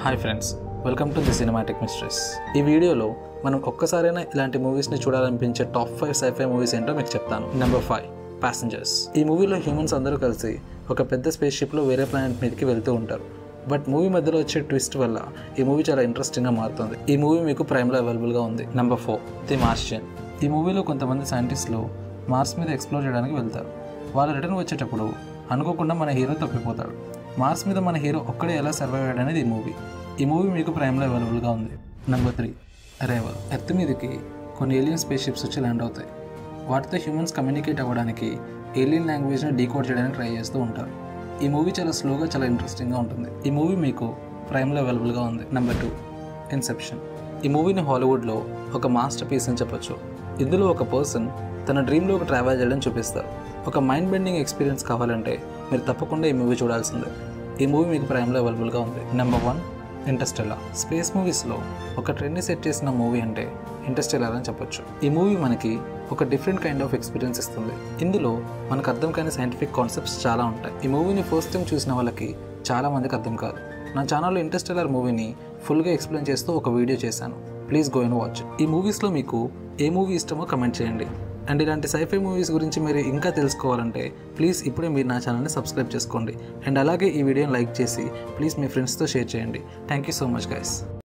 Hi friends, welcome to the cinematic mysteries. ఈ వీడియోలో మనం ఒక్కసారైనా ఇలాంటి మూవీస్ని చూడాలనిపించే టాప్ 5 సైఫై మూవీస్ ఏంటో మీకు చెప్తాను. Number 5 passengers. ఈ మూవీలో హ్యూమన్స్ అందరూ కలిసి ఒక పెద్ద స్పేస్ షిప్లో వేరే ప్లానెట్ మీదకి వెళ్తూ ఉంటారు. బట్ మూవీ మధ్యలో వచ్చే ట్విస్ట్ వల్ల ఈ మూవీ చాలా ఇంట్రెస్టింగ్గా మారుతుంది. ఈ మూవీ మీకు ప్రైమ్లో అవైలబుల్గా ఉంది. Number 4 the Martian. ఈ మూవీలో కొంతమంది సైంటిస్టులు మార్స్ మీద ఎక్స్ప్లోర్ చేయడానికి వెళ్తారు. వాళ్ళు రిటర్న్ వచ్చేటప్పుడు అనుకోకుండా మన హీరో తప్పిపోతాడు. మార్స్ మీద మన హీరో ఒక్కడే ఎలా సర్వైవ్ అయ్యాడు అనేది ఈ మూవీ మీకు ప్రైమ్లో అవైలబుల్గా ఉంది. Number 3 arrival. ఎర్త్ మీదకి కొన్ని ఏలియన్ స్పేస్ షిప్స్ వచ్చి ల్యాండ్ అవుతాయి. వాటితో హ్యూమన్స్ కమ్యూనికేట్ అవ్వడానికి ఏలియన్ లాంగ్వేజ్ని డీకోడ్ చేయడానికి ట్రై చేస్తూ ఉంటారు. ఈ మూవీ చాలా స్లోగా, చాలా ఇంట్రెస్టింగ్గా ఉంటుంది. ఈ మూవీ మీకు ప్రైమ్లో అవైలబుల్గా ఉంది. Number 2 Inception. ఈ మూవీని హాలీవుడ్లో ఒక మాస్టర్ పీస్ అని చెప్పొచ్చు. ఇందులో ఒక పర్సన్ తన డ్రీమ్లోకి ట్రావెల్ చేయడం చూపిస్తారు. ఒక మైండ్ బెండింగ్ ఎక్స్పీరియన్స్ కావాలంటే మీరు తప్పకుండా ఈ మూవీ చూడాల్సిందే. ఈ మూవీ మీకు ప్రైమ్లో అవైలబుల్గా ఉంది. Number 1 Interstellar. స్పేస్ మూవీస్లో ఒక ట్రెండ్ని సెట్ చేసిన మూవీ అంటే ఇంటర్స్టెల్లార్ అని చెప్పొచ్చు. ఈ మూవీ మనకి ఒక డిఫరెంట్ కైండ్ ఆఫ్ ఎక్స్పీరియన్స్ ఇస్తుంది. ఇందులో మనకు అర్థం కాని సైంటిఫిక్ కాన్సెప్ట్స్ చాలా ఉంటాయి. ఈ మూవీని ఫస్ట్ టైం చూసిన వాళ్ళకి చాలా మందికి అర్థం కాదు. నా ఛానల్లో ఇంటర్స్టెల్లార్ మూవీని ఫుల్గా ఎక్స్ప్లెయిన్ చేస్తూ ఒక వీడియో చేశాను. Please go and watch. ఈ మూవీస్లో మీకు ఏ మూవీ ఇష్టమో కమెంట్ చేయండి. అండ్ ఇలాంటి సైఫై మూవీస్ గురించి మీరు ఇంకా తెలుసుకోవాలంటే ప్లీజ్ ఇప్పుడే మీరు నా ఛానల్ని సబ్స్క్రైబ్ చేసుకోండి. అండ్ అలాగే ఈ వీడియోని లైక్ చేసి ప్లీజ్ మీ ఫ్రెండ్స్తో షేర్ చేయండి. Thank you so much guys.